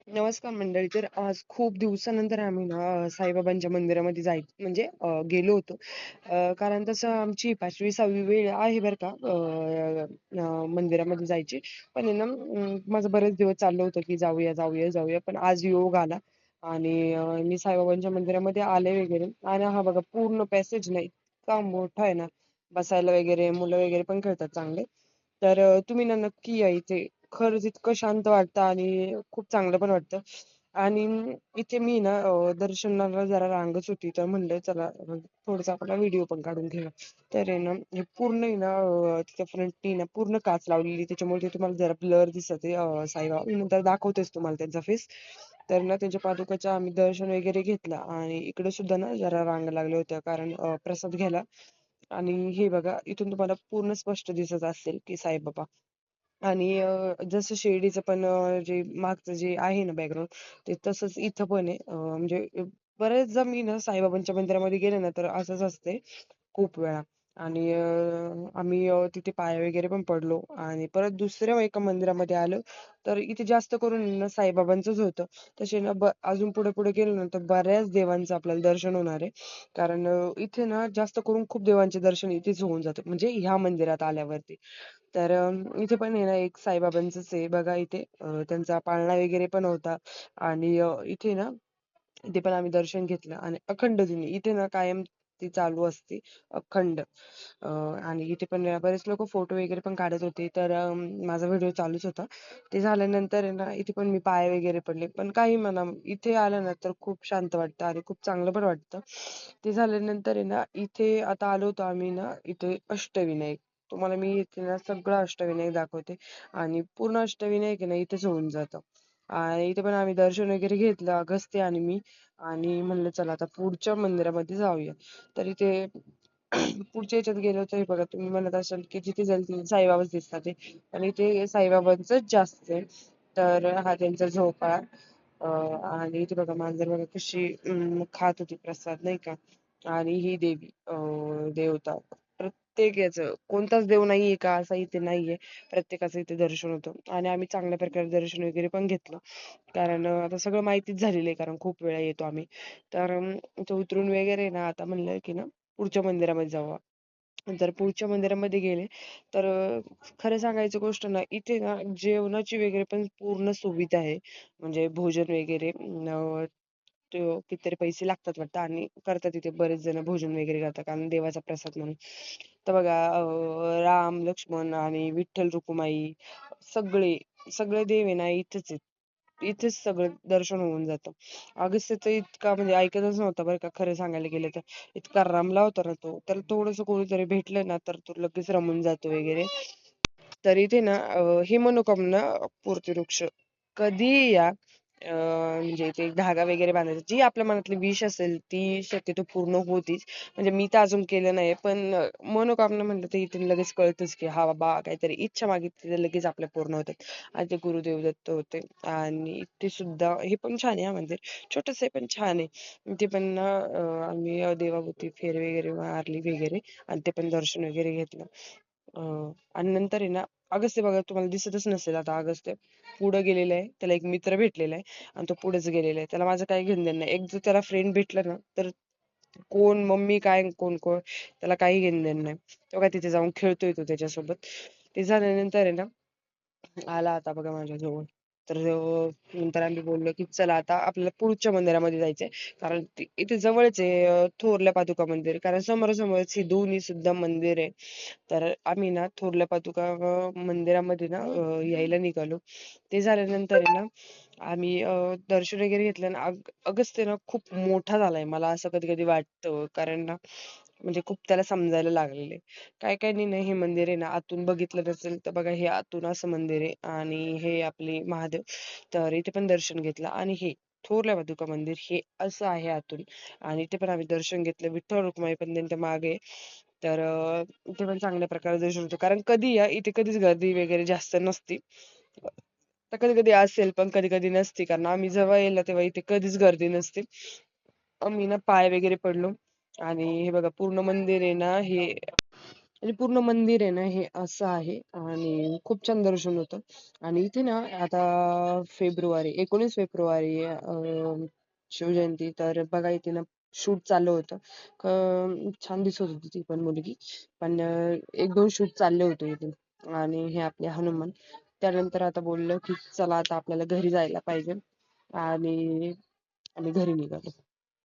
नमस्कार मंडळी. तर आज खूप दिवसानंतर आम्ही ना साईबाबांच्या मंदिरामध्ये म्हणजे गेलो होतो. कारण तसं आमची 5वी 6वी वेळ आहे बरं का मंदिरामध्ये जायची. पण आहे ना माझं बरेच दिवस चाललं होतं की जाऊया, जाऊया, जाऊया. पण आज योग आला आणि मी साईबाबांच्या मंदिरामध्ये आले वगैरे आणि हा बघा पूर्ण पॅसेज ना इतका मोठा आहे ना, बसायला वगैरे मुलं वगैरे पण खेळतात चांगले. तर तुम्ही ना नक्की या इथे. खरंच इतकं शांत वाटतं आणि खूप चांगलं पण वाटतं. आणि इथे मी ना दर्शनाला जरा रांगच होती, तर म्हणलं चला थोडासा आपला व्हिडिओ पण काढून घेऊया. तर आहे ना हे पूर्ण आहे ना तिच्या फ्रंटनी ना पूर्ण काच लावलेली, त्याच्यामुळे ते तुम्हाला जरा ब्लर दिसते साईबाबा. मी नंतर दाखवतेच तुम्हाला त्यांचा फेस. तर ना त्यांच्या पादुकाचं आम्ही दर्शन वगैरे घेतलं आणि इकडे सुद्धा ना जरा रांग लागल्या होत्या, कारण प्रसाद घ्यायला. आणि हे बघा इथून तुम्हाला पूर्ण स्पष्ट दिसत असेल की साईबाबा. आणि जसं शिर्डीचं पण जे मागचं जे आहे ना बॅकग्राऊंड, ते तसंच इथं पण आहे. म्हणजे बरेचदा मी ना साईबाबांच्या मंदिरामध्ये गेले ना, तर असंच असते खूप वेळा. आणि आम्ही तिथे पाया वगैरे पण पडलो आणि परत दुसऱ्या एका मंदिरामध्ये आलो, तर इथे जास्त करून आहे ना साईबाबांचंच होतं. तसे ना अजून पुढे-पुढे गेलो ना, तर बऱ्याच देवांचं आपल्याला दर्शन होणार आहे. कारण इथे ना जास्त करून खूप देवांचे दर्शन इथेच होऊन जातं, म्हणजे ह्या मंदिरात आल्यावरती. तर इथे पण आहे ना एक साईबाबांचंच आहे बघा इथे. त्यांचा पाळणा वगैरे पण होता आणि इथे ना इथे पण आम्ही दर्शन घेतलं आणि अखंड दिनी इथे ना कायम ती चालू असते अखंड. आणि इथे पण बरेच लोक फोटो वगैरे पण काढत होते. तर माझा व्हिडिओ चालूच होता. ते झाल्यानंतर आहे ना इथे पण मी पाय वगैरे पडले. पण काही म्हणा इथे आलं ना तर खूप शांत वाटतं आणि खूप चांगलं पण वाटतं. ते झाल्यानंतर आहे ना इथे आता आलो होतो आम्ही ना इथे अष्टविनायक. तुम्हाला मी इथे ना सगळं अष्टविनायक दाखवते आणि पूर्ण अष्टविनायक आहे ना इथेच होऊन जातं. आणि इथे पण आम्ही दर्शन वगैरे घेतलं अगस्त्य आणि मी. आणि म्हणलं चला आता पुढच्या मंदिरामध्ये जाऊया. तर इथे पुढच्या ह्याच्यात गेलो तर हे बघा तुम्ही म्हणत असाल की जिथे जाईल तिथे साईबाबाच दिसतात ते. आणि इथे साईबाबांचंच जास्त आहे. तर हा त्यांचा झोपाळा. आणि इथे बघा मांजर बघा कशी खात होती प्रसाद नाही का. आणि ही देवी देवता. प्रत्येक याचं कोणताच देव नाहीये का असं इथे नाहीये. प्रत्येकाचं इथे दर्शन होतं आणि आम्ही चांगल्या प्रकारे दर्शन वगैरे पण घेतलं. कारण आता सगळं माहितीच झालेलं आहे, कारण खूप वेळा येतो आम्ही. तर इथं उतरून वगैरे ना आता म्हणलं की ना पुढच्या मंदिरामध्ये जाऊ. तर पुढच्या मंदिरामध्ये गेले तर खरं सांगायचं गोष्ट ना इथे ना जेवणाची वगैरे पण पूर्ण सुविधा आहे. म्हणजे भोजन वगैरे ते कितीतरी पैसे लागतात वाटतं आणि करतात तिथे बरेच जण भोजन वगैरे करतात, कारण देवाचा प्रसाद म्हणून. तर बघा राम, लक्ष्मण आणि विठ्ठल रुक्माई सगळे, सगळे देव आहे ना इथेच आहेत. इथेच सगळं दर्शन होऊन जातं. अगस्त्याचं इतका म्हणजे ऐकतच नव्हता बरं का खरं सांगायला गेलं तर. इतका रमला होता ना तो. त्याला थोडंसं कोणीतरी भेटलं ना तर तो लगेच रमून जातो वगैरे. तर इथे ना हे मनोकामना पूर्ती वृक्ष कधीही या. म्हणजे इथे एक धागा वगैरे बांधायचा. जी आपल्या मनातली विश असेल ती शक्यतो पूर्ण होतीच. म्हणजे मी तर अजून केलं नाही. पण मनोकामना म्हटलं तर इथे लगेच कळतंच की हा बाबा काहीतरी इच्छा मागितली तर लगेच आपल्या पूर्ण होतात. आणि ते गुरुदेव दत्त होते. आणि ते सुद्धा हे पण छान आहे हां मंदिर. छोटंसं आहे पण छान आहे. इथे पण ना आम्ही देवाभोवती फेर वगैरे मारली वगैरे आणि ते पण दर्शन वगैरे घेतलं. अ, आणि नंतर आहे ना अगस्त्य बघा तुम्हाला दिसतच नसेल आता अगस्त्य पुढे गेलेला आहे. त्याला एक मित्र भेटलेला आहे आणि तो पुढेच गेलेला आहे. त्याला माझं काही घेणं-देणं नाही. एक जर त्याला फ्रेंड भेटला ना, तर कोण मम्मी काय, कोण कोण त्याला काही घेणं-देणं नाही. तो काय तिथे जाऊन खेळतोय तो त्याच्यासोबत. ते झाल्यानंतर आहे ना आला आता बघा माझ्याजवळ. तर नंतर आम्ही बोललो, की चला आता आपल्याला पुढच्या मंदिरामध्ये जायचंय. कारण इथे जवळच आहे थोरल्या पादुका मंदिर. कारण समोरासमोरच ही दोन्ही सुद्धा मंदिर आहे. तर आम्ही ना थोरल्या पादुका मंदिरामध्ये ना यायला निघालो. ते झाल्यानंतर आहे ना आम्ही दर्शन वगैरे घेतलं ना अगस्त्य ना खूप मोठा झालाय. मला असं कधी-कधी वाटतं. कारण ना म्हणजे खूप त्याला समजायला लागलेलं आहे. काही-काहींनी ना हे मंदिर आहे ना आतून बघितलं नसेल, तर बघा हे आतून असं मंदिर आहे आणि हे आपले महादेव. तर इथे पण दर्शन घेतलं आणि हे थोरल्या पादुका मंदिर हे असं आहे आतून. आणि इथे पण आम्ही दर्शन घेतलं. विठ्ठल रुक्माई पण त्यांच्या मागे आहे. तर इथे पण चांगल्या प्रकारे दर्शन होतं. कारण कधी या इथे कधीच गर्दी वगैरे जास्त नसती. तर कधी-कधी असेल, पण कधी-कधी नसते. कारण आम्ही जेव्हा येईल ना, तेव्हा इथे कधीच गर्दी नसते. आम्ही ना पाय वगैरे पडलो आणि हे बघा पूर्ण मंदिर आहे ना हे म्हणजे पूर्ण मंदिर आहे ना हे असं आहे आणि खूप छान दर्शन होतं. आणि इथे ना आता 19 फेब्रुवारी शिवजयंती, तर बघा इथे ना शूट चालू होतं. छान दिसत होती ती पण मुलगी. पण 1-2 शूट चालले होते इथे. आणि हे आपले हनुमान. त्यानंतर आता बोललं की चला आता आपल्याला घरी जायला पाहिजे आणि आम्ही घरी निघालो.